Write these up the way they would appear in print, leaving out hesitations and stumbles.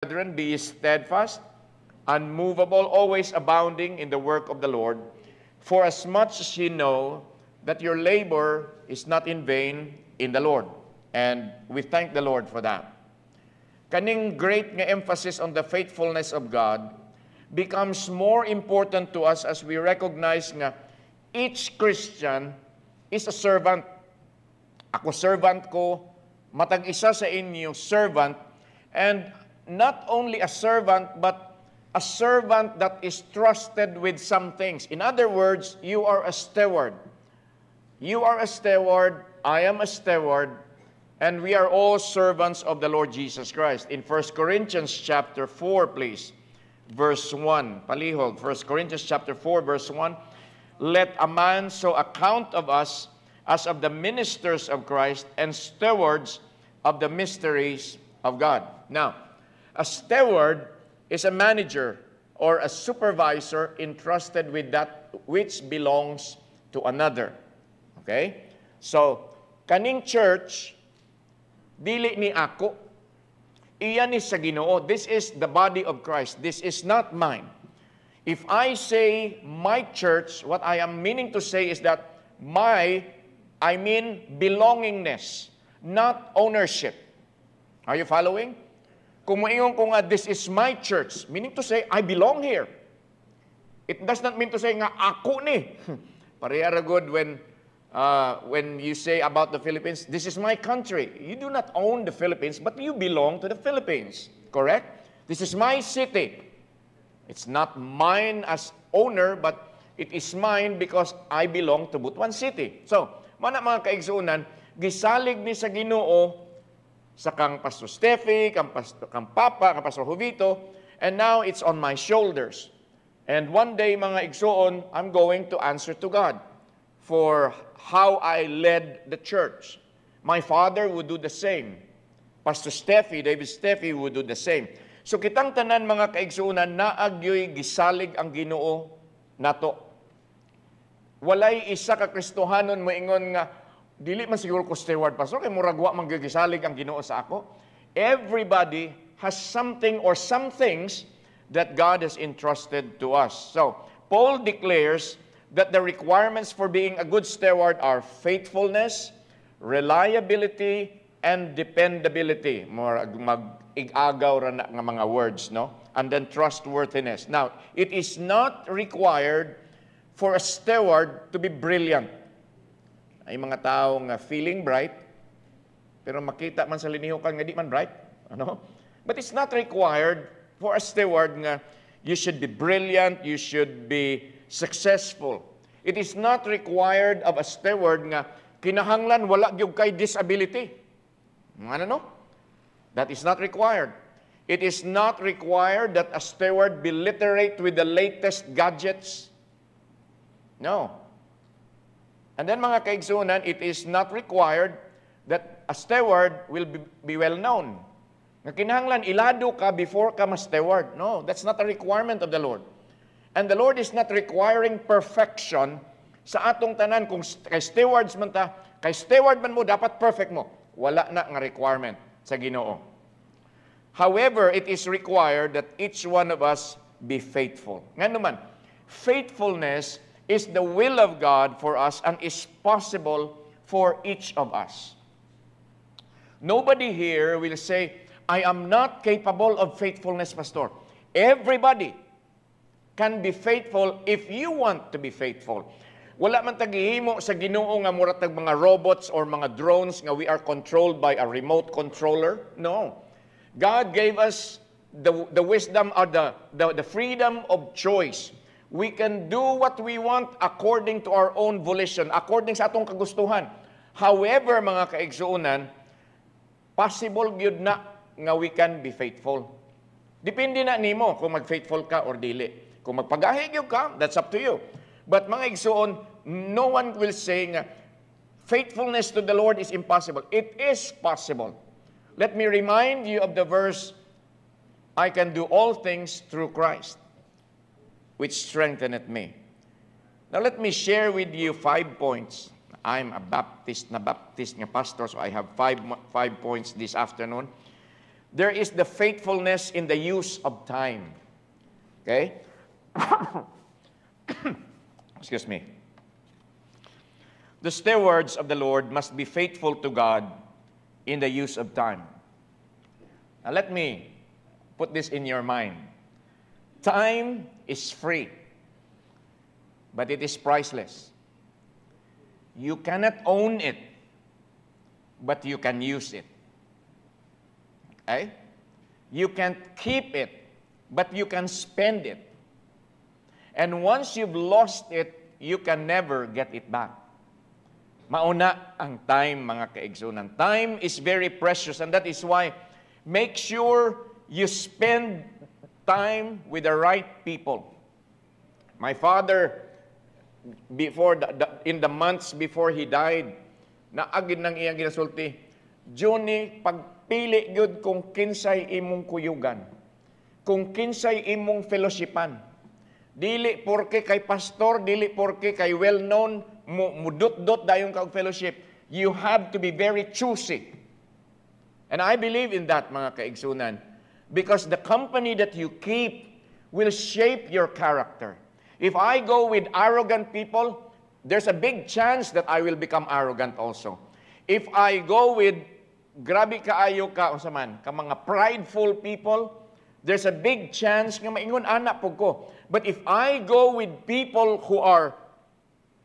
Brethren, be steadfast, unmovable, always abounding in the work of the Lord, for as much as ye know that your labor is not in vain in the Lord. And we thank the Lord for that. Kaning great nga emphasis on the faithfulness of God becomes more important to us as we recognize nga each Christian is a servant. Ako servant ko, matag isa sa inyo servant, and not only a servant, but a servant that is trusted with some things. In other words, you are a steward. You are a steward, I am a steward, and we are all servants of the Lord Jesus Christ. In 1 Corinthians chapter 4, please, verse 1. Palihog, 1 Corinthians chapter 4, verse 1. Let a man so account of us as of the ministers of Christ and stewards of the mysteries of God. Now, a steward is a manager or a supervisor entrusted with that which belongs to another. Okay? So, kaning church, dili ni ako, iyan ni sa Ginoo. This is the body of Christ. This is not mine. If I say my church, what I am meaning to say is that I mean belongingness, not ownership. Are you following? Kung maingon ko nga, this is my church, meaning to say, I belong here. It does not mean to say nga, ako ni. Parehara good when you say about the Philippines, this is my country. You do not own the Philippines, but you belong to the Philippines. Correct? This is my city. It's not mine as owner, but it is mine because I belong to Butuan City. So, mga kaigsuunan, gisalig ni sa Ginoo sa kang Pastor Steffi, kang Papa, kang Pastor Jovito, and now it's on my shoulders. And one day, mga igsuon, I'm going to answer to God for how I led the church. My father would do the same. Pastor Steffi, David Steffi would do the same. So kitang tanan mga kaigsuunan, naagyoy gisalig ang Ginoo nato. Walay isa ka Kristohanon moingon nga, dili man siguro ko steward, pastor, kay muragwa manggigisalig ang Ginoo sa ako. Everybody has something or some things that God has entrusted to us. So, Paul declares that the requirements for being a good steward are faithfulness, reliability, and dependability. Mag-igagaw ra na nga mga words, no? And then trustworthiness. Now, it is not required for a steward to be brilliant. Ay mga tao nga feeling bright, pero makita man sa linihukan nga di man bright. Ano? But it's not required for a steward nga you should be brilliant, you should be successful. It is not required of a steward nga kinahanglan wala gyud kay disability. Ano? That is not required. It is not required that a steward be literate with the latest gadgets. No. And then mga kaigsunan, it is not required that a steward will be well known. Nga kinahanglan ilado ka before ka ma-steward. No, that's not a requirement of the Lord. And the Lord is not requiring perfection sa atong tanan. Kung kay stewards man ta, kay steward man mo, dapat perfect mo. Wala na nga requirement sa Ginoo. However, it is required that each one of us be faithful. Nga naman, faithfulness is the will of God for us and is possible for each of us. Nobody here will say, I am not capable of faithfulness, Pastor. Everybody can be faithful if you want to be faithful. Wala man tagihimo sa Ginoo nga mura tag mga robots or mga drones nga we are controlled by a remote controller. No. God gave us the wisdom or the freedom of choice. We can do what we want according to our own volition, according sa atong kagustuhan. However, mga kaigsuunan, possible gyud na nga we can be faithful. Depende na nimo kung mag-faithful ka or dili. Kung magpagahi gyud ka, that's up to you. But mga igsuon, no one will say nga faithfulness to the Lord is impossible. It is possible. Let me remind you of the verse, I can do all things through Christ, which strengtheneth me. Now let me share with you 5 points. I'm a Baptist nga pastor, so I have five points this afternoon. There is the faithfulness in the use of time. Okay? Excuse me. The stewards of the Lord must be faithful to God in the use of time. Now let me put this in your mind. Time is free, but it is priceless. You cannot own it, but you can use it. Okay? You can't keep it, but you can spend it. And once you've lost it, you can never get it back. Mauna ang time, mga kaigsunan. Time is very precious, and that is why make sure you spend time with the right people. My father, in the months before he died, naagid ng iyang ginasulti, Johnny, pagpili gyud kung kinsay imong kuyugan, kung kinsay imong fellowshipan. Dili porke kay pastor, dili porke kay well-known, mudot-dot dayon kag fellowship. You have to be very choosy. And I believe in that, mga kaigsunan, because the company that you keep will shape your character. If I go with arrogant people, there's a big chance that I will become arrogant also. If I go with grabe kaayo ka unsa man, ka mga prideful people, there's a big chance nga maingon anak pug ko. But if I go with people who are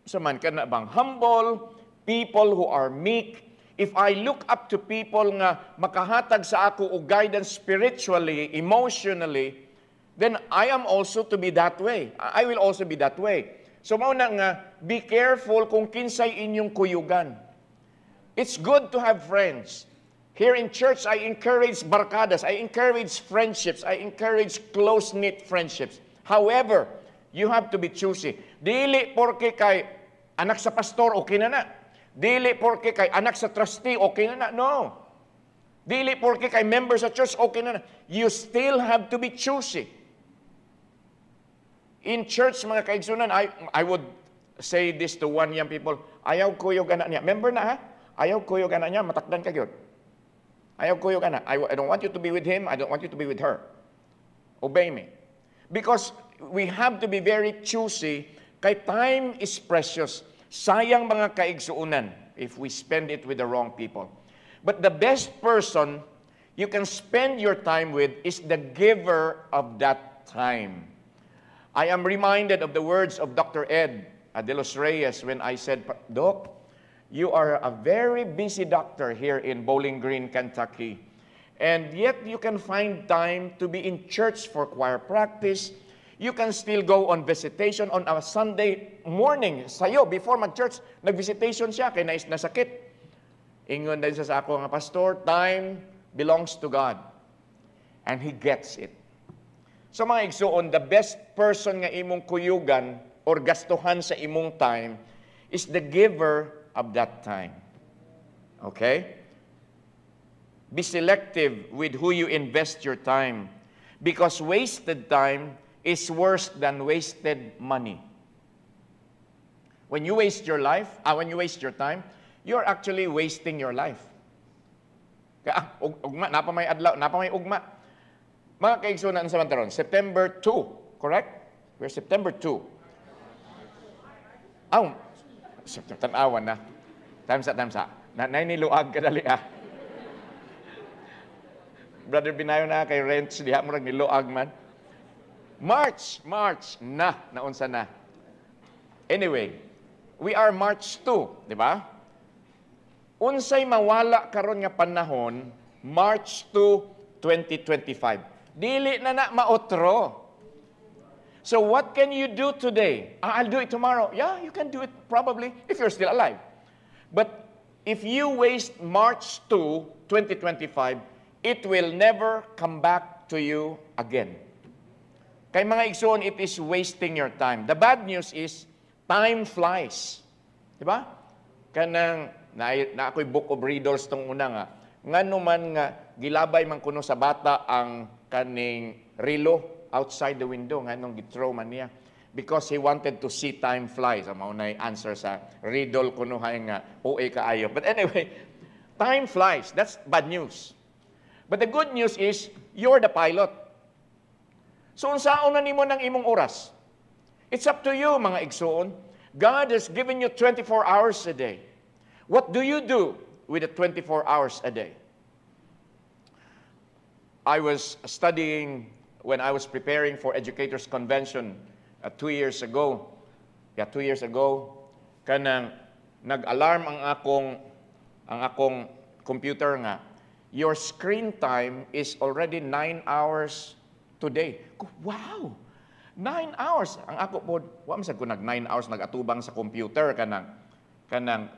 saman kana bang humble, people who are meek, if I look up to people nga makahatag sa ako og guidance spiritually, emotionally, then I am also to be that way. I will also be that way. So mao na nga, be careful kung kinsay inyong kuyugan. It's good to have friends. Here in church, I encourage barkadas, I encourage friendships, I encourage close-knit friendships. However, you have to be choosy. Dili porke kay anak sa pastor, okay na na. Dili porke kay anak sa trustee, okay na na. No. Dili porke kay member sa church, okay na na. You still have to be choosy. In church, mga kaigsunan, I would say this to one young people, ayaw kuyog anak niya. Member na ha? Ayaw kuyog anak niya, matakdan ka yun. Ayaw kuyog anak. I don't want you to be with him, I don't want you to be with her. Obey me. Because we have to be very choosy, kay time is precious. Sayang mga kaigsuunan if we spend it with the wrong people. But the best person you can spend your time with is the giver of that time. I am reminded of the words of Dr. Ed De Los Reyes when I said, Doc, you are a very busy doctor here in Bowling Green, Kentucky. And yet you can find time to be in church for choir practice. You can still go on visitation on a Sunday morning. Sayo, before mag-church, nag-visitation siya kay nasakit. Ingon din sa ako nga, Pastor, time belongs to God. And He gets it. So mga igsuon, the best person nga imong kuyugan or gastuhan sa imong time is the giver of that time. Okay? Be selective with who you invest your time, because wasted time is worse than wasted money. When you waste your life, when you waste your time, you're actually wasting your life. Kaya, ugma, napamay adlaw, napamay ugma. Mga kaigsunan sa mantaron, September 2, correct? We're September 2. Tanawan na. Tamsa. Niluag kadali Brother Binayo na kay Renz, diha mo rag niluag man. March na, naunsa na. Anyway, we are March 2, di ba? Unsay mawala karon nga panahon, March 2, 2025. Dili na maotro. So what can you do today? I'll do it tomorrow. Yeah, you can do it probably if you're still alive. But if you waste March 2, 2025, it will never come back to you again. Kay mga igsoon, it is wasting your time. The bad news is, time flies. Diba? Kanang, na ako'y book of readers tong una nga, nga naman nga, gilabay man kuno sa bata ang kaning relo outside the window, nga nung githrow man niya. Because he wanted to see time fly. So, maunay answer sa riddle kuno hay nga, OA kaayo. But anyway, time flies. That's bad news. But the good news is, you're the pilot. So, unsaon na nimo ng imong oras? It's up to you, mga igsoon. God has given you 24 hours a day. What do you do with the 24 hours a day? I was studying when I was preparing for Educators Convention 2 years ago. 2 years ago, kanang nag-alarm ang akong computer nga, your screen time is already 9 hours today. Wow! 9 hours. Ang ako po, wa man sad ko nag 9 hours nag-atubang sa computer kanang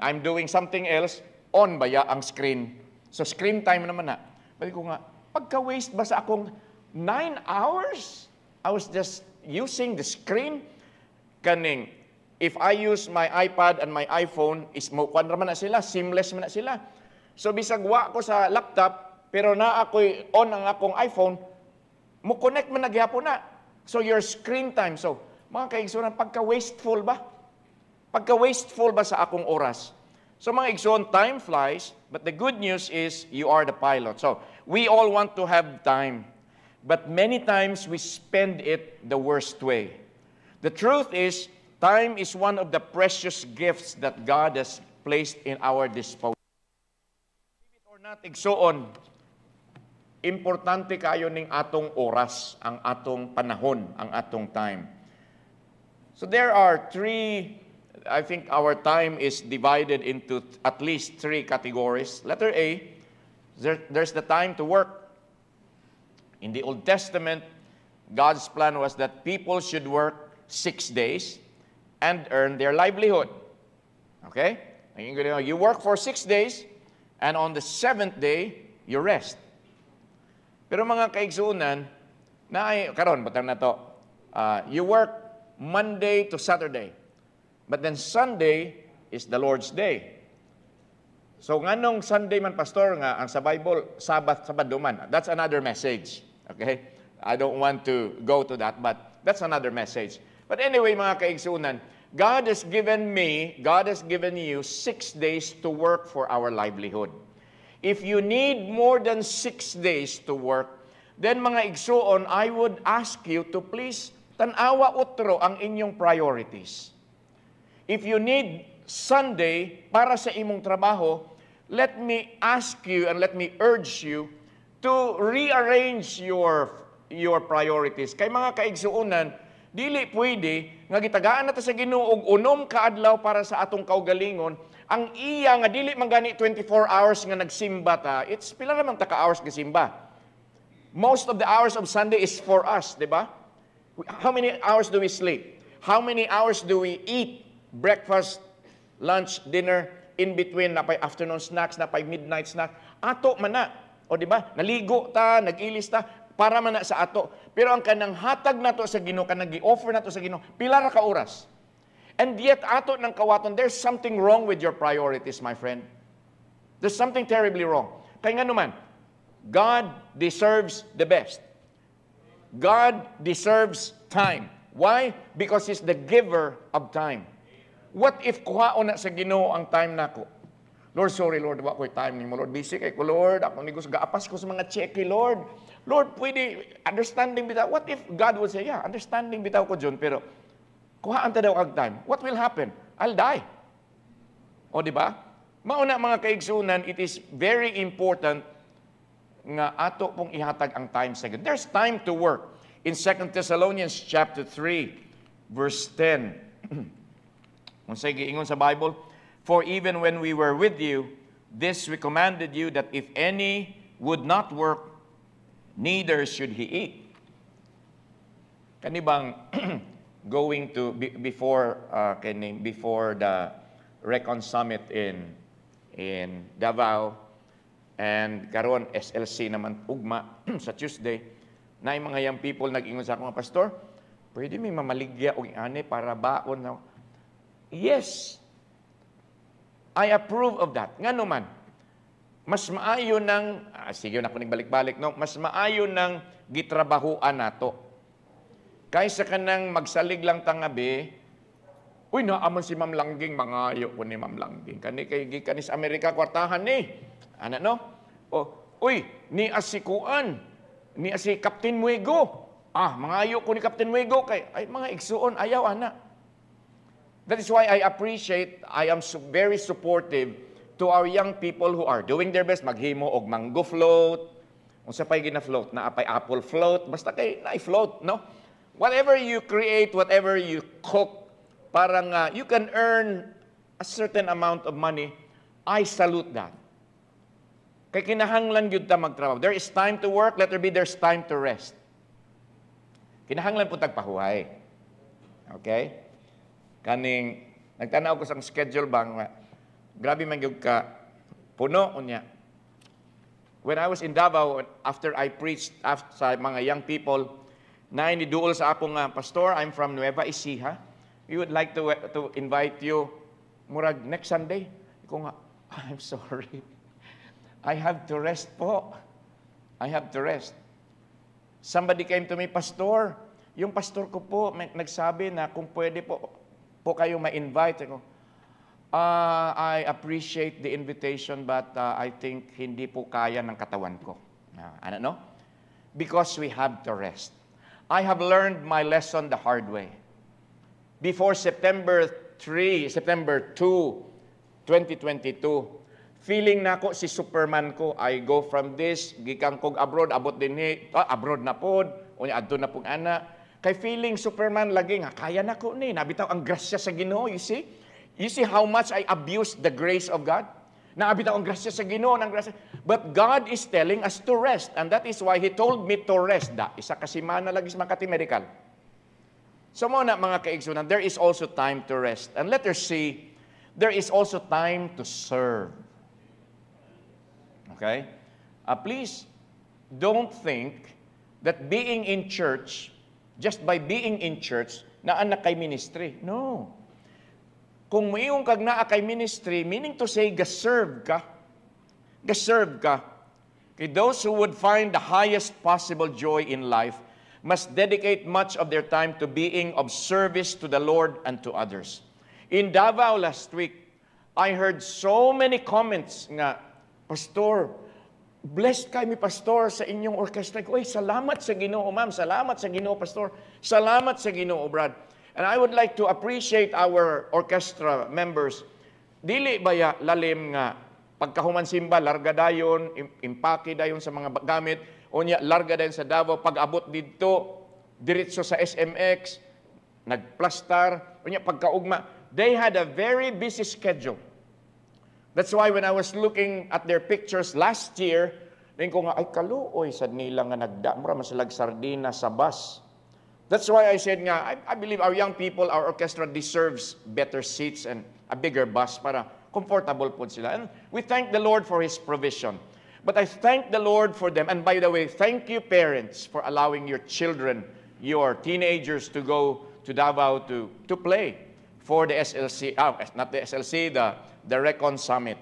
I'm doing something else, on ba ya ang screen. So screen time naman na. Bali ko nga, pagka-waste ba sa akong 9 hours? I was just using the screen. Kaning, if I use my iPad and my iPhone, is mo kwan naman na sila, seamless man na sila. So bisag wa ko sa laptop, pero na ako'y on ang akong iPhone, mo connect man nagyapon na. So your screen time. So, mga kaigsoon, pagka-wasteful ba? Pagka-wasteful ba sa akong oras? So mga igsoon, time flies, but the good news is you are the pilot. So, we all want to have time, but many times we spend it the worst way. The truth is, time is one of the precious gifts that God has placed in our disposal. Believe it or not, igsoon, importante kayo ning atong oras, ang atong panahon, ang atong time. So there are I think our time is divided into at least 3 categories. Letter A, there's the time to work. In the Old Testament, God's plan was that people should work 6 days and earn their livelihood. Okay? You work for 6 days, and on the 7th day, you rest. Pero mga kaigsuunan, karon batang na to, you work Monday to Saturday, but then Sunday is the Lord's day. So nganong Sunday man, pastor, nga ang sa Bible, Sabado man. That's another message. Okay? I don't want to go to that, but that's another message. But anyway, mga kaigsuunan, God has given you 6 days to work for our livelihood. If you need more than 6 days to work, then mga igsoon, I would ask you to please tanawa utro ang inyong priorities. If you need Sunday para sa imong trabaho, let me ask you and let me urge you to rearrange your priorities. Kay mga kaigsuonan, dili pwede nga gitagaan nato sa Ginoo og 6 ka adlaw para sa atong kaugalingon. Ang iya nga dili man gani 24 hours nga nagsimba ta, it's pila naman ta ka hours nga simba. Most of the hours of Sunday is for us, di ba? How many hours do we sleep? How many hours do we eat? Breakfast, lunch, dinner, in between, napay afternoon snacks, napay midnight snack. Ato man na. O di ba? Naligo ta, nag-ilis ta, para man na sa ato. Pero ang kanang hatag nato sa Ginoo, kanang gi-offer nato sa Ginoo, pila ra ka oras. And yet, ato ng kawaton, there's something wrong with your priorities, my friend. There's something terribly wrong. Kaya nga naman, God deserves the best. God deserves time. Why? Because He's the giver of time. What if kuhaon na sa Ginoo ang time nako? Lord, sorry, Lord, wa ko'y time nimo, Lord. Busy kay ko, Lord. Ako ni gusto gaapas ko sa mga cheque, Lord. Lord, pwede, understanding bitaw. What if God would say, yeah, understanding bitaw ko dyan, pero kuhaan ta daw kag time. What will happen? I'll die. O di ba? Mauna mga kaigsunan, it is very important nga ato pong ihatag ang time sa Ginoo. There's time to work. In 2 Thessalonians chapter 3, verse 10. Kung sa giingon sa Bible, for even when we were with you, this we commanded you that if any would not work, neither should he eat. Kanibang going to before the Recon Summit in Davao, and karon SLC naman ugma sa Tuesday, na yung mga young people nag-ingon sa akong pastor, pwede may mamaligya o ane para baon na. Yes, I approve of that. Nga naman, mas maayo ng, sige na ko nagbalik-balik, no? Mas maayo ng gitrabahuan nato. Kaysa ka nang magsalig lang tangabi, uy, naaman si Ma'am Langging, mangayo po ni Ma'am Langging. Kani sa Amerika, kwartahan ni. Ano, no? O, Uy, ni asikuan, ni si Captain Muego. Mga ayo ko ni Captain Muego kay ay mga igsuon ayaw ana. That is why I am very supportive to our young people who are doing their best maghimo og mango float. Unsa pay gina-float na apay apple float, basta kay na-float, no? Whatever you create, whatever you cook, parang you can earn a certain amount of money. I salute that. Kay kinahanglan gyud ta magtrabaho. There is time to work, let there's time to rest. Kinahanglan po tagpahuhay. Okay? Kaning nagtanaw ko sang schedule bang grabe man gyud ka puno unya. When I was in Davao, after I preached sa mga young people, na iniduol sa akong pastor, I'm from Nueva Ecija. We would like to invite you murag next Sunday. Iko nga, I'm sorry. I have to rest po. I have to rest. Somebody came to me, Pastor, yung pastor ko po nagsabi na kung pwede po kayo ma-invite. Ako, I appreciate the invitation but I think hindi po kaya ng katawan ko. Ano no? Because we have to rest. I have learned my lesson the hard way. Before September 2, 2022, feeling na ako si Superman ko. I go from this, gikan kog abroad, abot din abroad na pod, unya adto na pong ana. Kay feeling Superman lagi nga, kaya na ko ni, nabitaw ang grasya sa Ginoo, you see? You see how much I abused the grace of God? Naabitaw ang grasya sa Ginoo, ng grasya. But God is telling us to rest, and that is why He told me to rest. Isa kasi mana lagi sa Makati Medical. So muna mga kaigsunan, there is also time to rest. And let us see, there is also time to serve. Okay? Please, don't think that being in church, just by being in church, na anak kay ministry. No. Kung mayong kag naa kay ministry, meaning to say, gaserve ka. Gaserve ka. Okay, those who would find the highest possible joy in life must dedicate much of their time to being of service to the Lord and to others. In Davao last week, I heard so many comments nga, Pastor, blessed kay mi Pastor sa inyong orchestra. Uy, salamat sa Ginoo, ma'am. Salamat sa Ginoo, Pastor. Salamat sa Ginoo, Brad. And I would like to appreciate our orchestra members. Dili baya lalim nga pagkahuman simba, larga dayon, impake dayon sa mga gamit, unya larga dayon sa Davao, pag-abot dito, diretso sa SMX, nagplastar, unya pagkaugma. They had a very busy schedule. That's why when I was looking at their pictures last year, rin ko nga, ay kaluoy sa nila nga nagdamura, masalag sardina sa bus. That's why I said nga, I believe our young people, our orchestra deserves better seats and a bigger bus para comfortable po sila. And we thank the Lord for His provision. But I thank the Lord for them. And by the way, thank you parents for allowing your children, your teenagers to go to Davao to play for the SLC, not the SLC, the Recon Summit.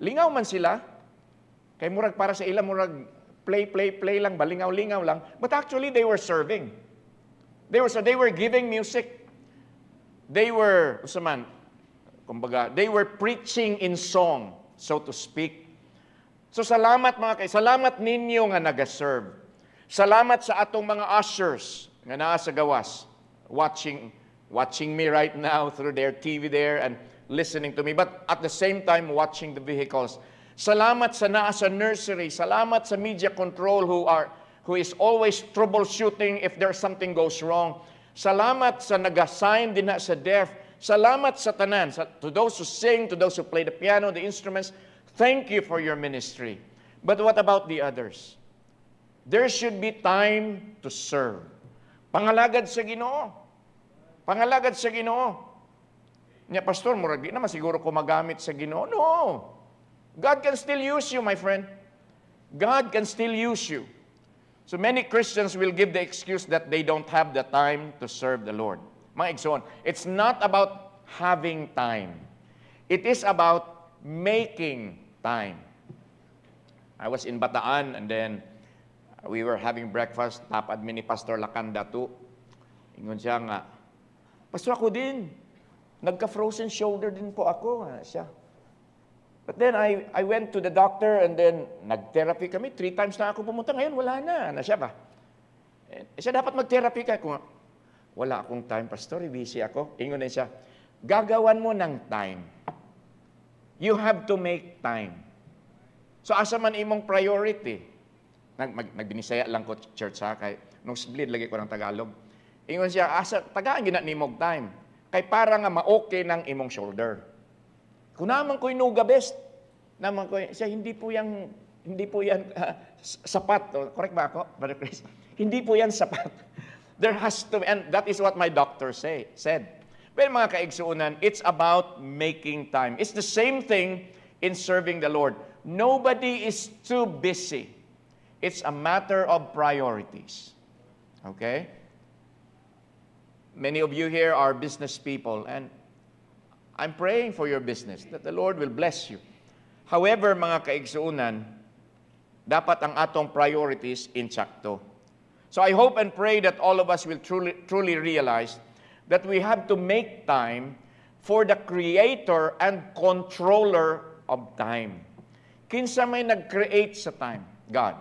Lingaw man sila, kay murag para sa ila, murag play lang, balingaw-lingaw lang. But actually, they were serving. They were giving music. They were, kumbaga, they were preaching in song, so to speak. So salamat mga salamat ninyo nga nag-serve. Salamat sa atong mga ushers nga naa sa gawas, watching me right now through their TV there and listening to me, but at the same time watching the vehicles. Salamat sa naa sa nursery. Salamat sa media control who is always troubleshooting if there's something goes wrong. Salamat sa nag-assign din na sa deaf. Salamat sa tanan, to those who sing, to those who play the piano, the instruments. Thank you for your ministry. But what about the others? There should be time to serve. Pangalagad sa Ginoo. Pangalagad sa Ginoo. Nya, Pastor, murag di naman siguro ko magamit sa Ginoo. No. God can still use you, my friend. God can still use you. So many Christians will give the excuse that they don't have the time to serve the Lord. Mga igsoon, it's not about having time. It is about making time. I was in Bataan and then we were having breakfast. Tapad mi ni Pastor Lakanda too. Ingon siya nga, Pastor, ako din. Nagka-frozen shoulder din po ako. Siya. But then I went to the doctor and then nag-therapy kami. 3 times na ako pumunta. Ngayon, wala na. Siya ba? Siya dapat mag-therapy ka. Kung wala akong time, pastor, busy ako. Ingon na siya, gagawan mo ng time. You have to make time. So asa man imong priority. Nagbinisaya lang ko church ha. Kay, nung split, lagi ko ng Tagalog. Ingon siya, asa, tagaan gina nimog time. Kay para nga ma-okay ng imong shoulder. Kung naman ko'y nuga best, naman ko'y, siya, hindi po yan sapat. Correct ba ako, Brother Chris? Hindi po yan sapat. There has to be, and that is what my doctor said. Pero mga kaigsuunan, it's about making time. It's the same thing in serving the Lord. Nobody is too busy. It's a matter of priorities. Okay? Many of you here are business people, and I'm praying for your business, that the Lord will bless you. However, mga kaigsuunan, dapat ang atong priorities insakto. So I hope and pray that all of us will truly realize that we have to make time for the creator and controller of time. Kinsa may nag-create sa time? God.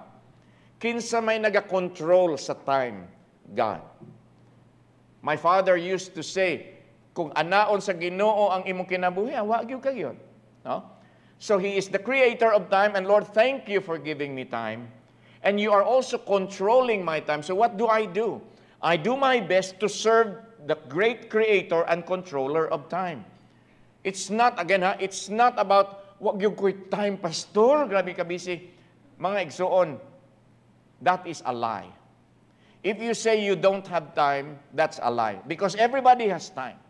Kinsa may nag-control sa time? God. My father used to say, kung anaon sa Ginoo ang imong kinabuhi, wa gyud kayon. No? So He is the creator of time, and Lord, thank you for giving me time. And you are also controlling my time. So what do? I do my best to serve the great creator and controller of time. It's not, again it's not about, wag yung quit time, pastor, grabe ka busy. Mga igsuon, that is a lie. If you say you don't have time, that's a lie. Because everybody has time.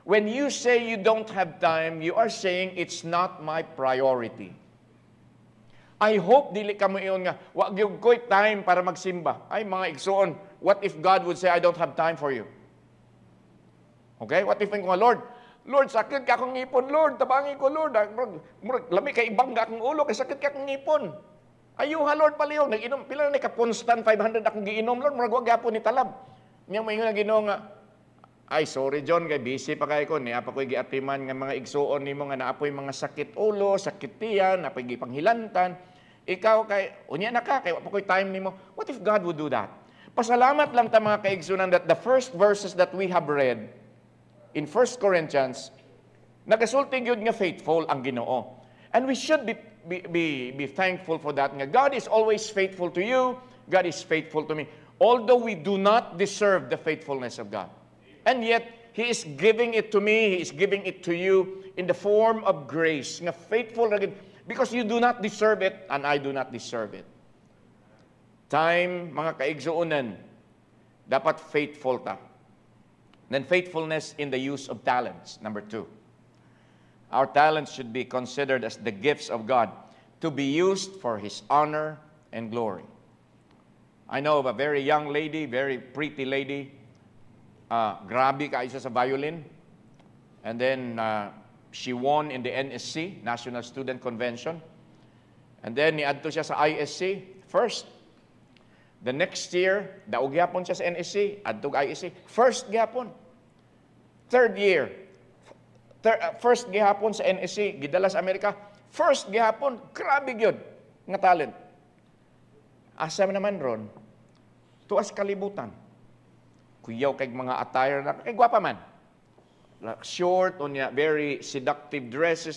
When you say you don't have time, you are saying it's not my priority. I hope dili ka mo iyon nga, wag yung ko'y time para magsimba. Ay, mga igsuon, what if God would say, I don't have time for you? Okay? What if yung Lord, sakit ka akong ngipon, Lord, tabangin ko, Lord. Lami kay ibang akong ulo, kay sakit ka akong ngipon. Ayuha, Lord, palihog. Nag-inom, pila na ka-constant 500 akong giinom, Lord, murag wag ni talab. Niyang may nga Ginoo nga, ay, sorry John, kay busy pa kayo ko. Niya pa ko'y giatiman nga mga igsuon ni mo nga naapoy mga sakit ulo, sakit tiyan, naapoy gipanghilantan. Ikaw kay, unya na ka, kay pa ko'y time ni mo. What if God would do that? Pasalamat lang ta mga kaigsunan that the first verses that we have read in 1 Corinthians, nagasulti yun nga faithful ang Ginoo. And we should be thankful for that. Nga God is always faithful to you. God is faithful to me. Although we do not deserve the faithfulness of God. And yet, He is giving it to me, He is giving it to you in the form of grace. Nga faithful na because you do not deserve it, and I do not deserve it. Time, mga kaigsuunan, dapat faithful ta. Then faithfulness in the use of talents, number 2. Our talents should be considered as the gifts of God to be used for His honor and glory. I know of a very young lady, very pretty lady, grabe ka isa sa violin. And then, she won in the NSC, National Student Convention. And then, niadto siya sa ISC, first. The next year, daog gyapon siya sa NSC, adtog ISC, first gyapon. Third year, first gyapon sa NSC, gidala sa Amerika, first gyapon, grabe gyud nga talent. Asa naman ron, tuas kalibutan. Kuyaw kay mga attire na, kay gwapa man. Short, very seductive dresses.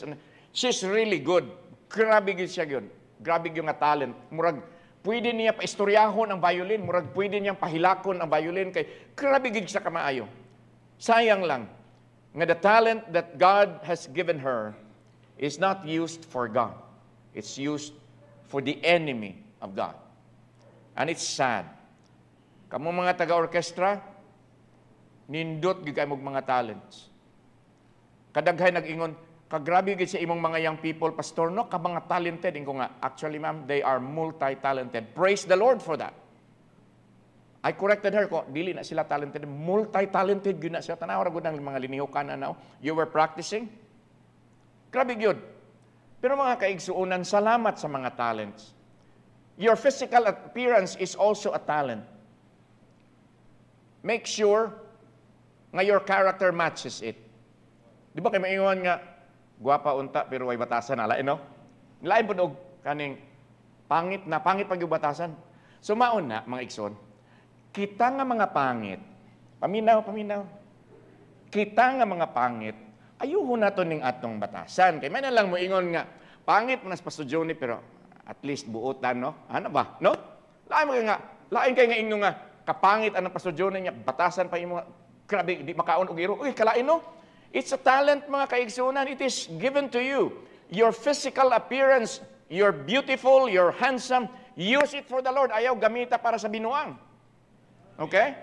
She's really good. Grabe gyud siya gyud. Grabe gyud nga talent. Murag, pwede niya paistoryahon ang violin. Murag, pwede niyang pahilakon ang violin. Kay, grabe gyud siya kamaayo. Sayang lang, nga the talent that God has given her is not used for God. It's used for the enemy of God. And it's sad. Kamu mga taga-orkestra, nindot gyud kay mong mga talents. Kadaghay nag-ingon, kagrabe gyud sa imong mga young people, pastor, no, ka mga talented. Ingo nga, actually ma'am, they are multi-talented. Praise the Lord for that. I corrected her ko, dili na sila talented, multi-talented gyud na sila. Tanaw ra gud ang mga linihukan na you were practicing. Grabe gyud. Pero mga kaigsuunan, salamat sa mga talents. Your physical appearance is also a talent. Make sure nga your character matches it. Di ba kayo maingon nga, Guwapa unta, pero way batasan, alain, no? Lain po og kaning pangit pag yung batasan. So maon na, mga igsoon, kita nga mga pangit, paminaw, kita nga mga pangit, ayuho na to ning atong batasan. Kaya may na lang mo ingon nga, pangit mas Pastor Johnny, pero at least buutan, no? Ano ba? No? Lain kayo nga inyo nga, kapangit ang Pastor Johnny niya, batasan pa yung mga, grabe, di makaon og iro. Uy, kalain, no? It's a talent, mga kaigsunan. It is given to you. Your physical appearance, you're beautiful, you're handsome, use it for the Lord. Ayaw gamita para sa binuang. Okay?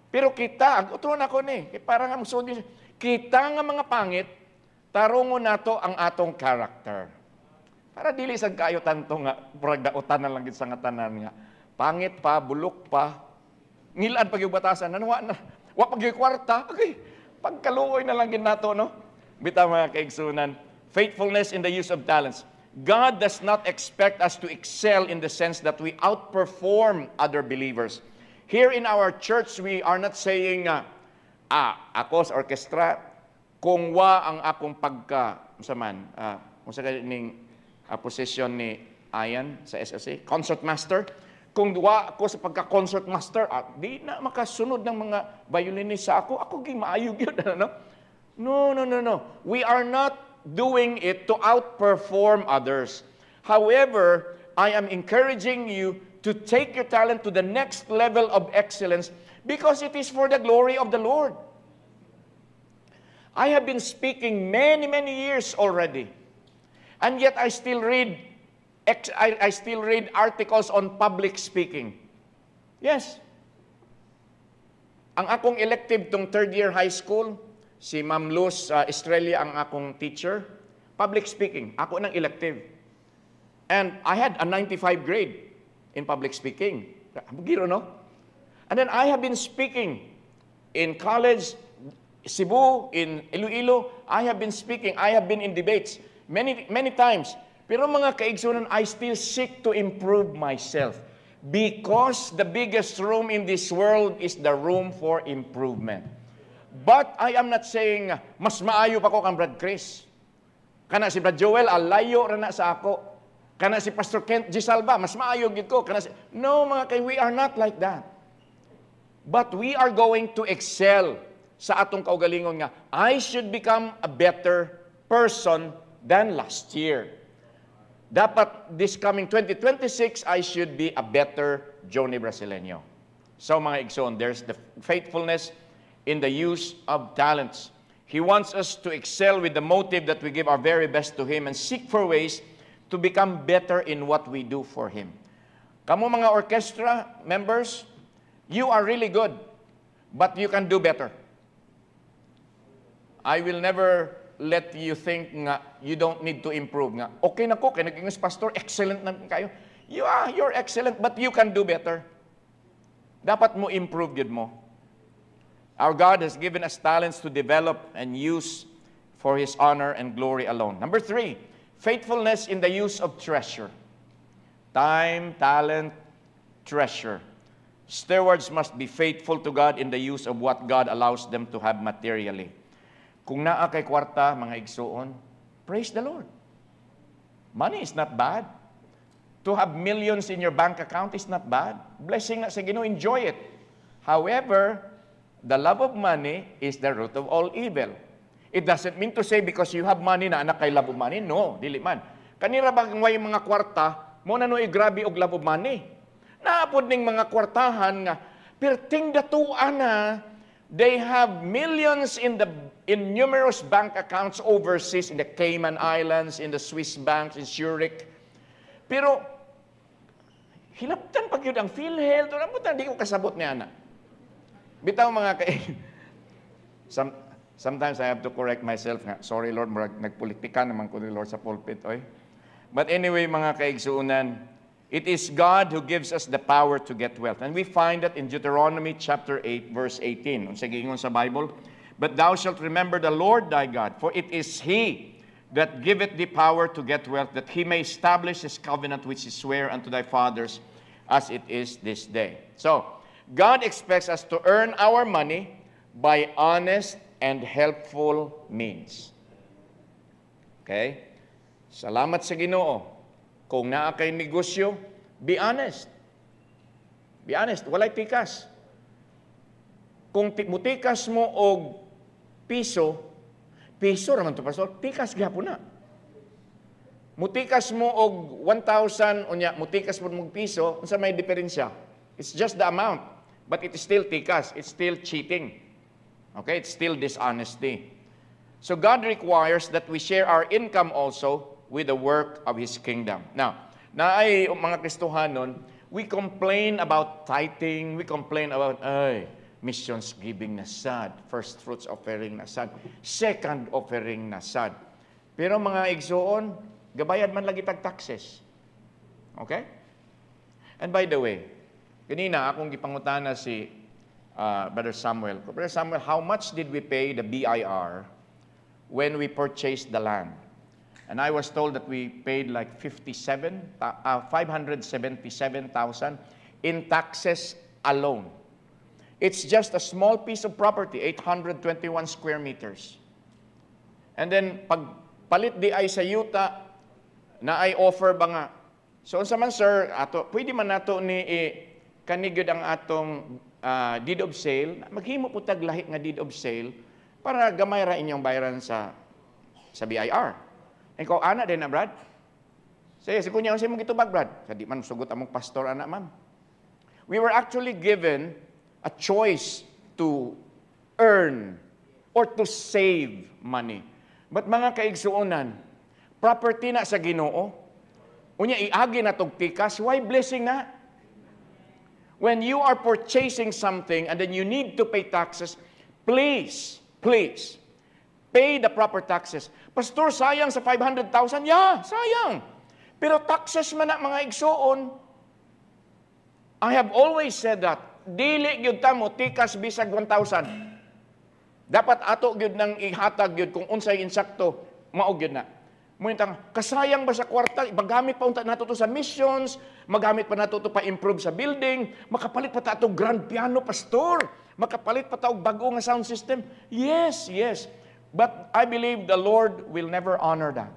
Pero kita, agutron ako ni, parang ang sudi, kita nga mga pangit, tarungon nato ang atong character. Para dili sad kayo tanto nga, murag dautan na lang gid sa nga tanan nga. Pangit pa, bulok pa, ngilad pag yung batasan, wa pag yung kwarta, okay, pagkaluoy na lang gid nato, no? Bitaw mga kaigsunan, faithfulness in the use of talents. God does not expect us to excel in the sense that we outperform other believers. Here in our church, we are not saying, ako sa orkestra, kung wa ang akong position ni Ayan sa SSA, concert master, kung wa ako sa pagka-concert master, di na makasunod ng mga violinist sa ako gimaayog yun. No. We are not doing it to outperform others. However, I am encouraging you to take your talent to the next level of excellence because it is for the glory of the Lord. I have been speaking many years already, and yet I still read articles on public speaking. Yes. Ang akong elective tong third year high school, si Ma'am Luz Estrella ang akong teacher, public speaking. Ako nang elective. And I had a 95 grade in public speaking. Giro, no? And then I have been speaking in college, Cebu, in Iloilo. I have been speaking. I have been in debates many times. Pero mga kaigsunan, I still seek to improve myself because the biggest room in this world is the room for improvement. But I am not saying, mas maayo pa ko kang Brad Chris. Kana si Brad Joel, alayo ra na sa ako. Kana si Pastor Kent Gisalba, mas maayo gid ko. No, mga kay, we are not like that. But we are going to excel sa atong kaugalingon nga, I should become a better person than last year. Dapat this coming 2026, I should be a better Johnny Brasileño. So mga igsoon, there's the faithfulness in the use of talents. He wants us to excel with the motive that we give our very best to Him and seek for ways to become better in what we do for Him. Kamu mga orchestra members, you are really good, but you can do better. I will never let you think nga you don't need to improve nga. Okay na ko, kaya naging pastor, excellent na kayo. You're excellent, but you can do better. Dapat mo improve yun mo. Our God has given us talents to develop and use for His honor and glory alone. Number 3, faithfulness in the use of treasure. Time, talent, treasure. Stewards must be faithful to God in the use of what God allows them to have materially. Kung naa kay kwarta, mga igsuon, praise the Lord. Money is not bad. To have millions in your bank account is not bad. Blessing na sa Ginoo, enjoy it. However, the love of money is the root of all evil. It doesn't mean to say because you have money na anak kay love of money. No, dili man. Kanira bang way mga kwarta, mo na no grabe og love of money. Naapod ning mga kwartahan nga, perting datuan na, they have millions in numerous bank accounts overseas, in the Cayman Islands, in the Swiss banks, in Zurich. Pero, hilaptan pag yun ang PhilHealth, di ko kasabot niya na. Bitaw mga sometimes I have to correct myself nga. Sorry Lord, nagpolitika naman ko ni Lord sa pulpit. Oy. But anyway, mga kaigsuunan, it is God who gives us the power to get wealth. And we find that in Deuteronomy chapter 8, verse 18. Unsa giingon sa Bible? But thou shalt remember the Lord thy God, for it is He that giveth thee power to get wealth, that He may establish His covenant which He sware unto thy fathers, as it is this day. So, God expects us to earn our money by honest and helpful means. Okay? Salamat sa Ginoo. Kung naa kay negosyo, be honest. Be honest, walay tikas. Kung mutikas mo og piso raman to pastor, tikas gyapon na. Mutikas mo og 1,000 unya, mutikas mo og piso, unsa may diferensya? It's just the amount, but it is still tikas, it's still cheating. Okay, it's still dishonesty. So God requires that we share our income also with the work of His kingdom. Now, naay mga Kristohanon, we complain about tithing, we complain about, missions giving na sad, first fruits offering na sad, second offering na sad. Pero mga igsoon, gabayad man lagi tag taxes. Okay? And by the way, kanina akong gipangutana si Brother Samuel. Brother Samuel, how much did we pay the BIR when we purchased the land? And I was told that we paid like 577,000 in taxes alone. It's just a small piece of property, 821 square meters. And then, pagpalit di ay sa yuta, na ay offer ba nga? So, unsa man sir, pwede man nato ni kanigod ang atong deed of sale, maghimo po tag lahi nga deed of sale para gamay ra inyong bayaran sa BIR. Ikaw, anak din na, Brad? Sige, kunya, unsay mong gitubag, Brad? Kadi man sugot among pastor, anak, ma'am. We were actually given a choice to earn or to save money. But mga kaigsuonan, property na sa Ginoo, unya iagi na tog tikas, why blessing na? When you are purchasing something and then you need to pay taxes, please, pay the proper taxes. Pastor, sayang sa 500,000? Yeah, sayang. Pero taxes man na mga igsoon. I have always said that. Dili gyud ta mo tikas bisag 1,000. Dapat ato gyud nang ihatag gyud kung unsay insakto, mao gyud na. Muintang kasayang ba sa kwarta, magamit pa unta nato to sa missions, magamit pa nato to pa improve sa building, makapalit pa ta atong grand piano, pastor. Makapalit pa ta og bag-o nga sound system. Yes. But I believe the Lord will never honor that.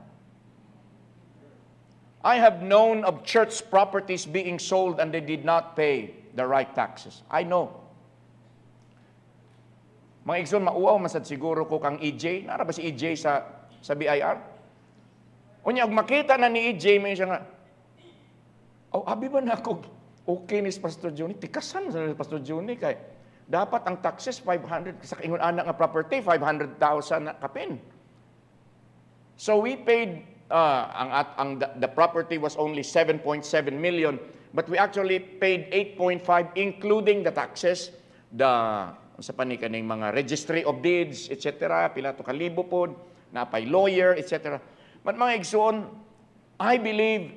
I have known of church properties being sold and they did not pay the right taxes. I know. Mga igsoon, mauaw masad siguro ko kang EJ. Nara ba si EJ sa BIR? Unya, makita na ni EJ, may siya nga, abi ba na ako, okay ni Pastor Johnny? Tikasan sa Pastor Johnny kay dapat ang taxes 500 sa ingon anak nga property 500,000 na kapin. So we paid the property was only 7.7 million, but we actually paid 8.5 including the taxes, sa panikaning mga registry of deeds, etc. Pila to kalibo pod, napay lawyer, etc. But mga igsoon, I believe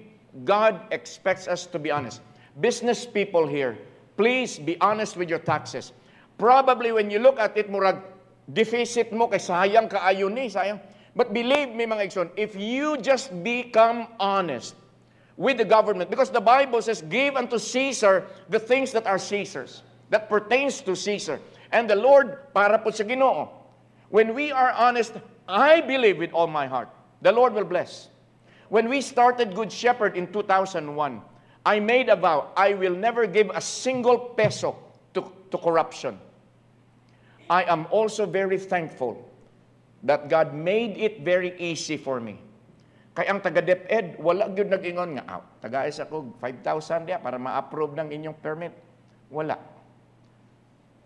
God expects us to be honest. Business people here, please be honest with your taxes. Probably when you look at it, murag deficit mo kay sayang kaayo ni, sayang. But believe me mga igsoon, if you just become honest with the government, because the Bible says, give unto Caesar the things that are Caesar's, that pertains to Caesar. And the Lord, para po sa Ginoo. When we are honest, I believe with all my heart, the Lord will bless. When we started Good Shepherd in 2001, I made a vow, I will never give a single peso to corruption. I am also very thankful that God made it very easy for me. Kaya ang taga-DepEd, wala gyud nag-ingon nga, taga-is ako 5,000 dia para ma-approve ng inyong permit. Wala.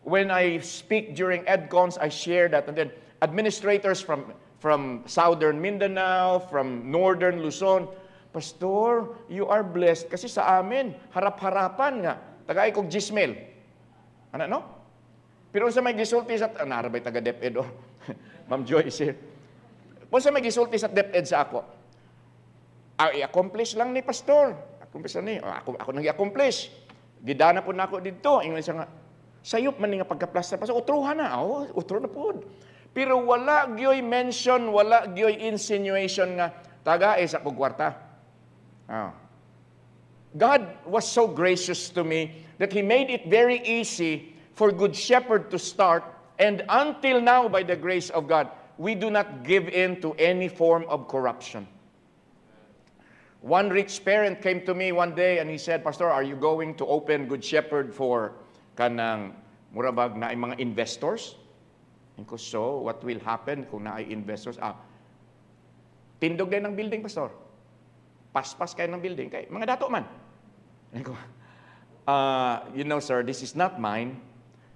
When I speak during EdCons, I share that, and then administrators from Southern Mindanao, from Northern Luzon, Pastor, you are blessed kasi sa amin, harap-harapan nga. Taga-ay kong Gismel. Ano, no? Pero sa may gisulti sa, narabay taga-DepEd, Ma'am Joyce here. Kung sa may gisulti sa DepEd sa ako, i-accomplish lang ni Pastor. Accomplish lang ni, ako nang i-accomplish. Gidana po na ako dito. Ingon siya nga, sayop man nga pagka-plaster. Pastor, utruhan na. Utro na po. Pero wala gyoy mention, wala gyoy insinuation nga, taga-e sa kugwarta. God was so gracious to me that He made it very easy for Good Shepherd to start, and until now, by the grace of God, we do not give in to any form of corruption. One rich parent came to me one day and he said, Pastor, are you going to open Good Shepherd for kanang murabag na ay mga investors? And ko, so, what will happen kung na ay investors? Tindog din ng building, Pastor. Paspas kayo ng building. Kay, mga dato man. And ko, you know, sir, this is not mine.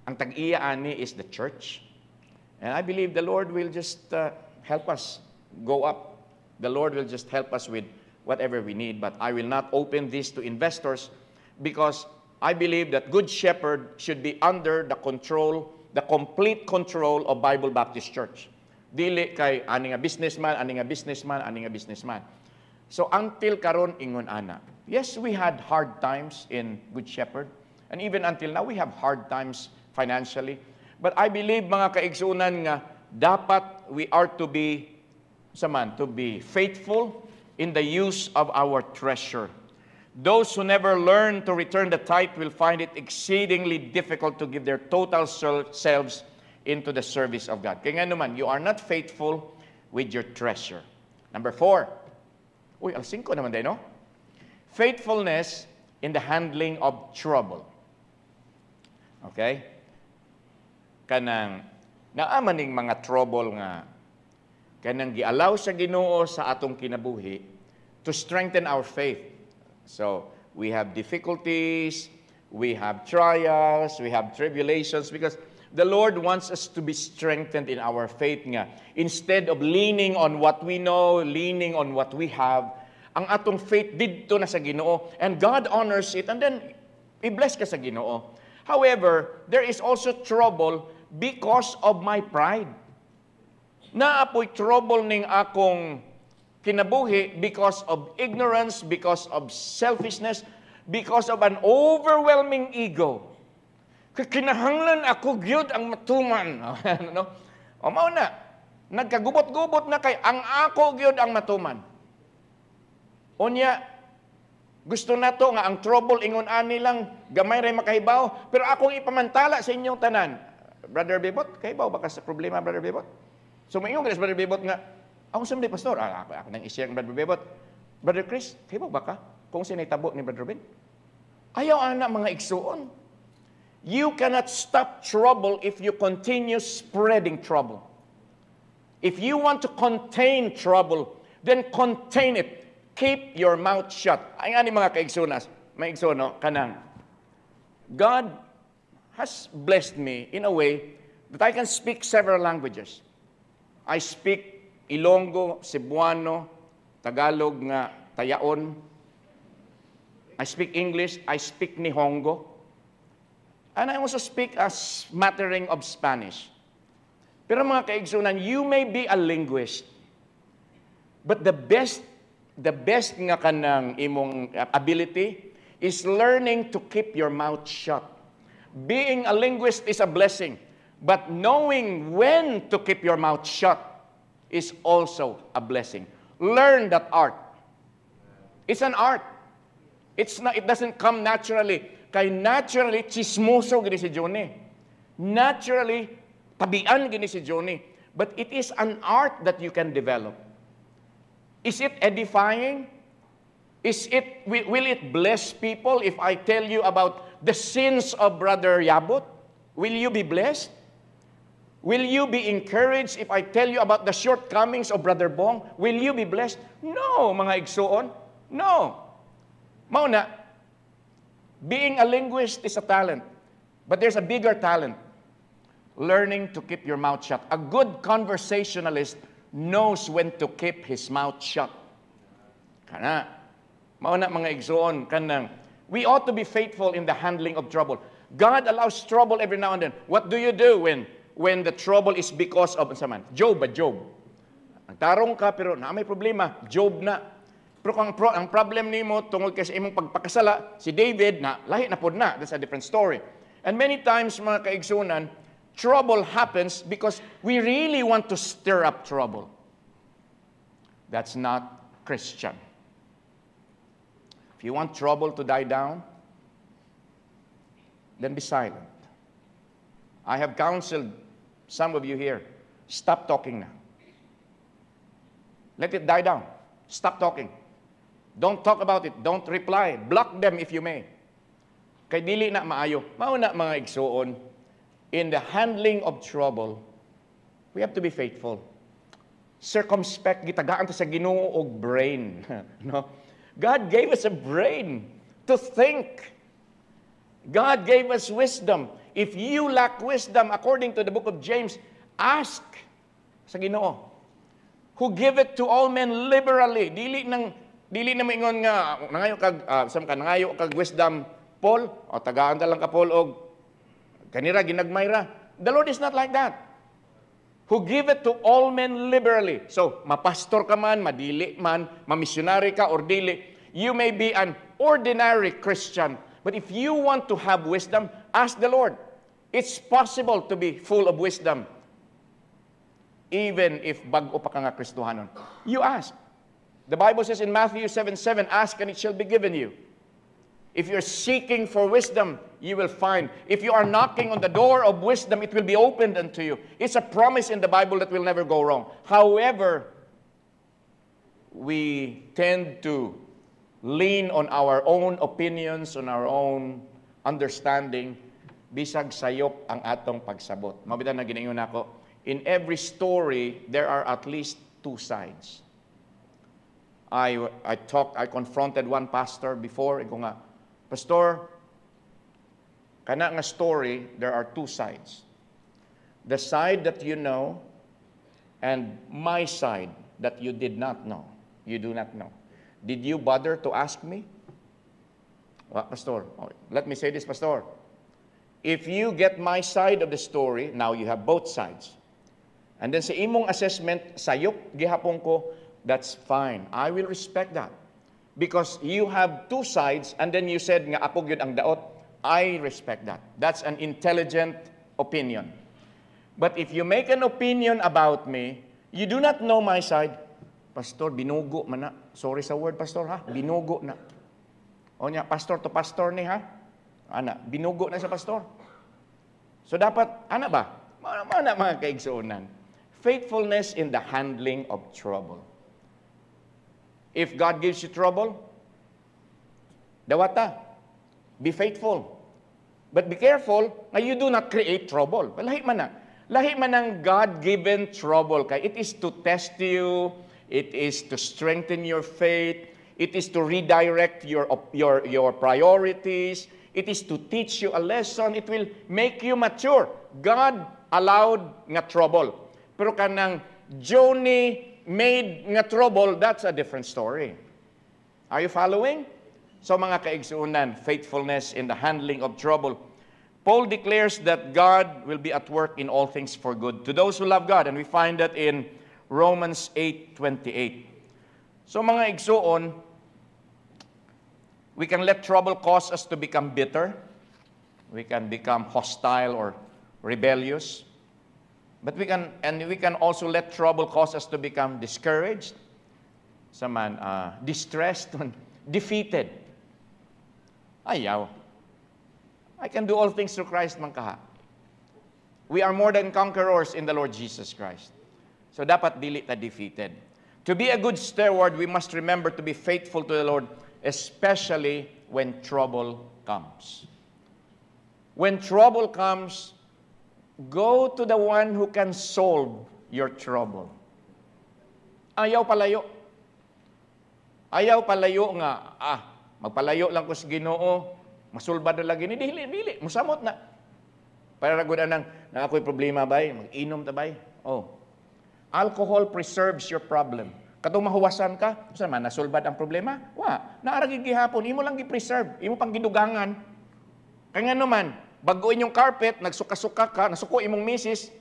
Ang tag-iya ani is the church. And I believe the Lord will just help us go up. The Lord will just help us with whatever we need. But I will not open this to investors because I believe that Good Shepherd should be under the control, the complete control of Bible Baptist Church. Dili kay ani nga businessman, ani nga businessman, ani nga businessman. So until karon ingon ana. Yes, we had hard times in Good Shepherd. And even until now, we have hard times financially. But I believe, mga kaigsunan nga, dapat we are to be faithful in the use of our treasure. Those who never learn to return the tithe will find it exceedingly difficult to give their total selves into the service of God. Kaya nga naman, you are not faithful with your treasure. Number 4. Uy, al 5 naman din, no? Faithfulness in the handling of trouble. Okay? Kanang naamaning mga trouble nga kanang giallow sa Ginoo sa atong kinabuhi to strengthen our faith. So, we have difficulties, we have trials, we have tribulations because the Lord wants us to be strengthened in our faith nga. Instead of leaning on what we know, leaning on what we have, ang atong faith didto na sa Ginoo and God honors it and then i-bless ka sa Ginoo. However, there is also trouble because of my pride. Naapoy trouble ning akong kinabuhi because of ignorance, because of selfishness, because of an overwhelming ego. Kinahanglan ako gyud ang matuman. No? O mao na, nagkagubot-gubot na kay ang ako gyud ang matuman. Unya, gusto na to nga ang trouble ingon ani lang gamay ray makahibaw, pero akong ipamantala sa inyong tanan. Brother Bebot, kahibaw ba ka sa problema, Brother Bebot? So may ingon Brother Bebot nga, ako sa pastor, ako nang i-share ng Brother Bebot. Brother Chris, kahibaw ba ka kung sinitabo ni Brother Ben? Ayaw ana mga igsuon. You cannot stop trouble if you continue spreading trouble. If you want to contain trouble, then contain it. Keep your mouth shut. Ay nga ni mga kaigsunas, may igsuno, kanang, God has blessed me in a way that I can speak several languages. I speak Ilonggo, Cebuano, Tagalog nga Tayaon. I speak English, I speak Nihongo. And I also speak a smattering of Spanish. Pero mga kaigsunan, you may be a linguist, but the best nga kanang imong ability is learning to keep your mouth shut. Being a linguist is a blessing, but knowing when to keep your mouth shut is also a blessing. Learn that art. It's an art. It doesn't come naturally. Kay naturally, chismoso gini si Johnny. Naturally, tabian gini si Johnny. But it is an art that you can develop. Is it edifying? Will it bless people if I tell you about the sins of Brother Yabot? Will you be blessed? Will you be encouraged if I tell you about the shortcomings of Brother Bong? Will you be blessed? No, mga igsuon. No. Mauna, being a linguist is a talent, but there's a bigger talent. Learning to keep your mouth shut. A good conversationalist knows when to keep his mouth shut. Kana. Mauna mga igsuon, kanang, we ought to be faithful in the handling of trouble. God allows trouble every now and then. What do you do when the trouble is because of saman? Job. Nagtarong ka pero na may problema, Job na. Pero ang problem nimo tungod kay sa imong pagpakasala, si David na lahi na pod na. That's a different story. And many times mga kaigsunan, trouble happens because we really want to stir up trouble. That's not Christian. If you want trouble to die down, then be silent. I have counseled some of you here, stop talking now. Let it die down. Stop talking. Don't talk about it. Don't reply. Block them if you may. Kay dili na maayo. Mauna mga igsuon, in the handling of trouble, we have to be faithful. Circumspect, gitagaan to sa Ginoo og brain. No? God gave us a brain to think. God gave us wisdom. If you lack wisdom, according to the book of James, ask sa Ginoo, who give it to all men liberally. Dili na maingon nga nangayo kag wisdom Paul o tagaan lang ka Paul og kanira ginagmayra. The Lord is not like that. Who give it to all men liberally. So, mapastor ka man, madili man, mamisyonary ka or dili, you may be an ordinary Christian. But if you want to have wisdom, ask the Lord. It's possible to be full of wisdom. Even if bago pa ka nga Kristohanon. You ask. The Bible says in Matthew 7:7, ask and it shall be given you. If you're seeking for wisdom, you will find. If you are knocking on the door of wisdom, it will be opened unto you. It's a promise in the Bible that will never go wrong. However, we tend to lean on our own opinions, on our own understanding, bisag sayop ang atong pagsabot. Mabitan na ginayon ako. In every story, there are at least two sides. I confronted one pastor before. Iko nga, Pastor, kana nga story, there are two sides. The side that you know, and my side that you did not know. You do not know. Did you bother to ask me? Pastor, let me say this, Pastor. If you get my side of the story, now you have both sides. And then sa imong assessment, sayop gihapon ko, that's fine. I will respect that. Because you have two sides, and then you said nga ako gyud ang daot, I respect that. That's an intelligent opinion. But if you make an opinion about me, you do not know my side, Pastor, binugo man na. Sorry sa word, Pastor, ha? Binugo na. O niya, pastor to pastor ni, ha? Ana, binugo na sa pastor. So dapat, ana ba? Mana mga kaigsuunan. Faithfulness in the handling of trouble. If God gives you trouble, dawata. Be faithful. But be careful na you do not create trouble. Lahi man na. Lahi man ang God-given trouble. Kay it is to test you. It is to strengthen your faith. It is to redirect your priorities. It is to teach you a lesson. It will make you mature. God allowed nga trouble. Pero kanang Johnny made nga trouble, that's a different story. Are you following? So mga kaigsuunan, faithfulness in the handling of trouble. Paul declares that God will be at work in all things for good to those who love God. And we find that in Romans 8:28. So mga igsuon, we can let trouble cause us to become bitter. We can become hostile or rebellious. But we can also let trouble cause us to become discouraged, distressed, defeated. Ayaw. I can do all things through Christ man kaha. We are more than conquerors in the Lord Jesus Christ. So dapat dili ta defeated. To be a good steward, we must remember to be faithful to the Lord, especially when trouble comes. When trouble comes, go to the one who can solve your trouble. Ayaw palayo. Ayaw palayo nga, magpalayo lang ko sa Ginoo, masulbad na lagi ni dili, musamot na. Para ragudan nang ako'y problema bay, mag-inom ta bay. Oh. Alcohol preserves your problem. Katong mahuwasan ka, sa man nasulbad ang problema? Naaragi gihapon, imo lang gi-preserve, imo pang gidugangan. Kaya nga naman, baguin yung carpet, nagsuka-suka ka, nasuko imong misis,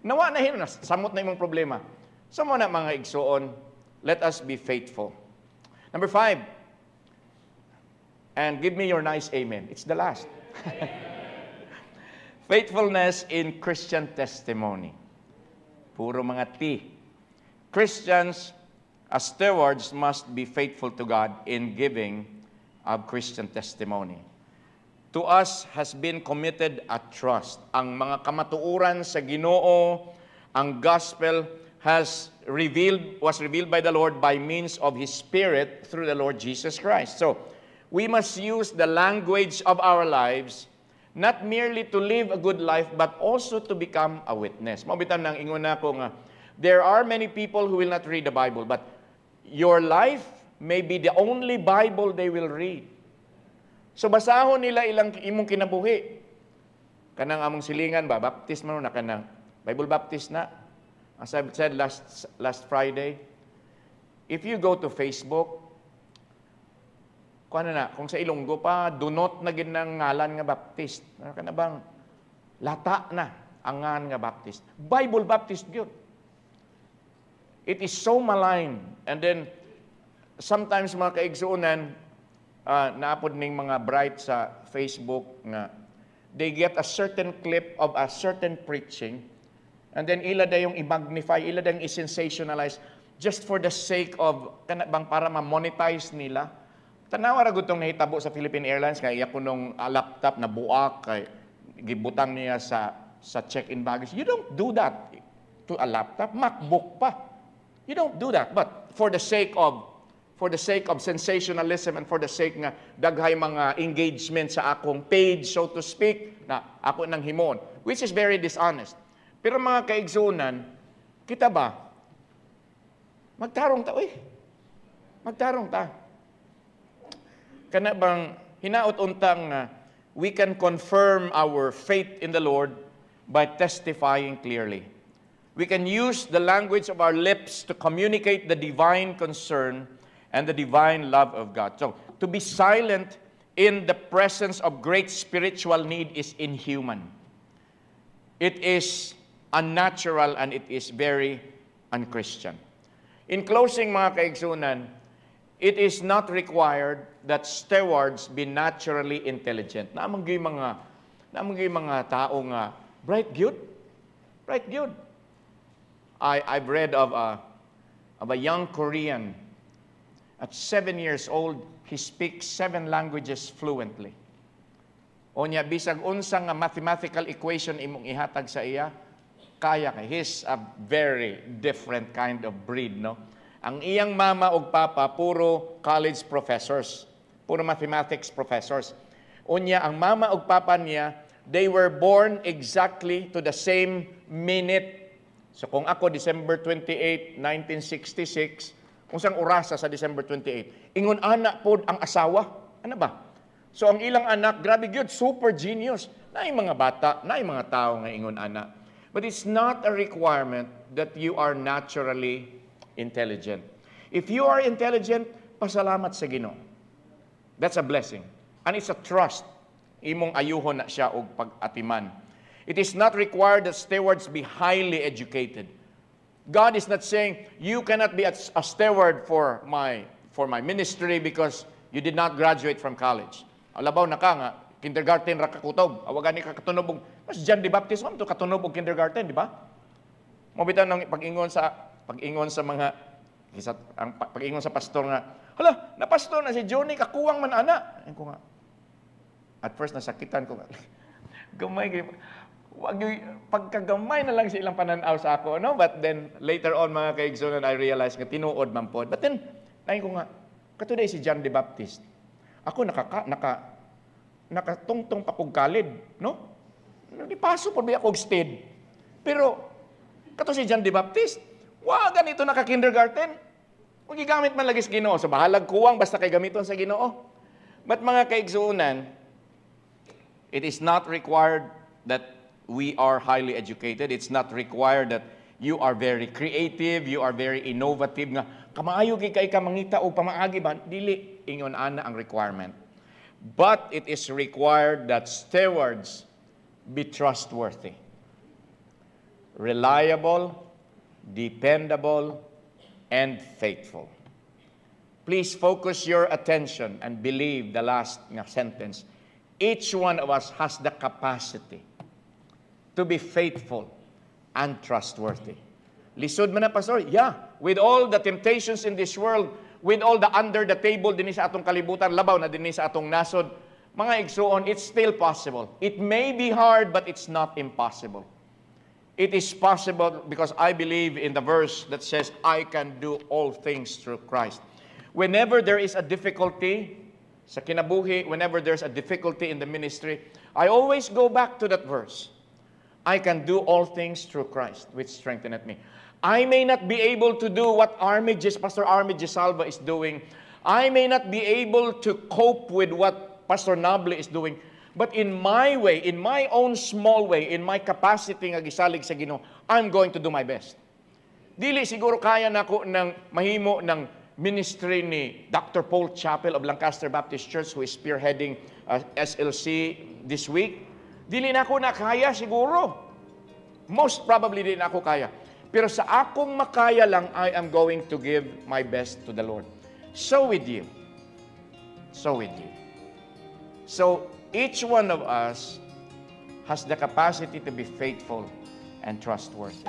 nawa na hin, samot na imong problema. So mo na mga igsuon, let us be faithful. Number 5, and give me your nice amen. It's the last. Faithfulness in Christian testimony. Puro mga T. Christians, as stewards, must be faithful to God in giving of Christian testimony. To us has been committed a trust. Ang mga kamatuuran sa Ginoo, ang gospel, was revealed by the Lord by means of His Spirit through the Lord Jesus Christ. So, we must use the language of our lives not merely to live a good life, but also to become a witness. Mabitan nang ingon na ko nga, there are many people who will not read the Bible, but your life may be the only Bible they will read. So basahon nila ilang imong kinabuhi. Kanang among silingan ba, baptist man na kanang Bible baptist na. As I said last Friday, if you go to Facebook, kung sa Ilonggo pa, do not na ginang ngalan nga baptist. Ano ka na bang lata na ang ngan nga baptist? Bible baptist yun. It is so maligned. And then, sometimes mga kaigsuunan, naapod ning mga bright sa Facebook nga, they get a certain clip of a certain preaching, and then ila da yung i-magnify, ila da yung i-sensationalize, just for the sake of, bang para ma-monetize nila. Tanawa ra gud tong nahitabo sa Philippine Airlines kay iya kunong laptop na buak kay gibutang niya sa check-in baggage. You don't do that to a laptop, MacBook pa. You don't do that, but for the sake of sensationalism and for the sake nga daghay mga engagement sa akong page, so to speak, na ako nang himon, which is very dishonest. Pero mga kaigsunan, kita ba? Magtarong ta, magtarong ta. Kana bang hinaot untang we can confirm our faith in the Lord by testifying clearly. We can use the language of our lips to communicate the divine concern and the divine love of God. So, to be silent in the presence of great spiritual need is inhuman. It is unnatural and it is very unchristian. In closing, mga kaigsunan, it is not required that stewards be naturally intelligent. Naamang mga tao nga bright good. I've read of a young Korean. At 7 years old, he speaks 7 languages fluently. Onya bisag unsang mathematical equation imong ihatag sa iya, kaya kay. He's a very different kind of breed, no? Ang iyang mama ug papa puro college professors, puro mathematics professors. Unya ang mama ug papa niya, they were born exactly to the same minute. So kung ako December 28, 1966, unsang orasa sa December 28, ingon anak pod ang asawa. Ano ba? So ang ilang anak, grabe gyud, super genius. Naay mga bata, naay mga tao nga ingon anak. But it's not a requirement that you are naturally intelligent. If you are intelligent, pasalamat sa Ginoo. That's a blessing. And it's a trust. Imong ayuhon na siya og pag-atiman. It is not required that stewards be highly educated. God is not saying, you cannot be a steward for my ministry because you did not graduate from college. Alabaw na ka nga, kindergarten ra kakutob. Awagan ni kakatunob. Mas John the Baptist, to katunob og kindergarten, di ba? Mabitan ng pag-ingon sa mga pag-ingon sa pastor nga, hala, na pastor na si Johnny, kakuwang man ana. Ayun ko nga. At first, nasakitan ko nga. Pagkagamay na lang sa ilang pananaw sa ako, no? But then, later on, mga kaigsunan, I realized nga, tinuod man po. But then, ayun ko nga, katuday si John the Baptist. Ako, nakatungtong pa kong kalid, no? Nipaso po ba ako stead. Pero, kato si John the Baptist, ganito naka-kindergarten. Kung gigamit man lagi sa Ginoo, so bahalag kuwang basta kay gamiton sa Ginoo. But mga kaigsuunan, it is not required that we are highly educated. It's not required that you are very creative, you are very innovative nga kamaayo kay ka mangita o pamaagi ba, dili ingon ana ang requirement. But it is required that stewards be trustworthy, reliable, dependable, and faithful. Please focus your attention and believe the last sentence. Each one of us has the capacity to be faithful and trustworthy. Lisod man na, Pastor? Yeah. With all the temptations in this world, with all the under the table din sa atong kalibutan, labaw na din sa atong nasod, mga igsuon, it's still possible. It may be hard, but it's not impossible. it is possible because I believe in the verse that says, I can do all things through Christ. Whenever there is a difficulty sa kinabuhi, whenever there's a difficulty in the ministry, I always go back to that verse. I can do all things through Christ, which strengtheneth me. I may not be able to do what Pastor Army Gisalva is doing. I may not be able to cope with what Pastor Nable is doing. But in my way, in my own small way, in my capacity nga gisalig sa Ginoo, I'm going to do my best. Dili siguro kaya nako ng mahimo ng ministry ni Dr. Paul Chappell of Lancaster Baptist Church, who is spearheading SLC this week. Dili nako na kaya siguro. Most probably di na ako kaya. Pero sa akong makaya lang, I am going to give my best to the Lord. So with you. So with you. So each one of us has the capacity to be faithful and trustworthy.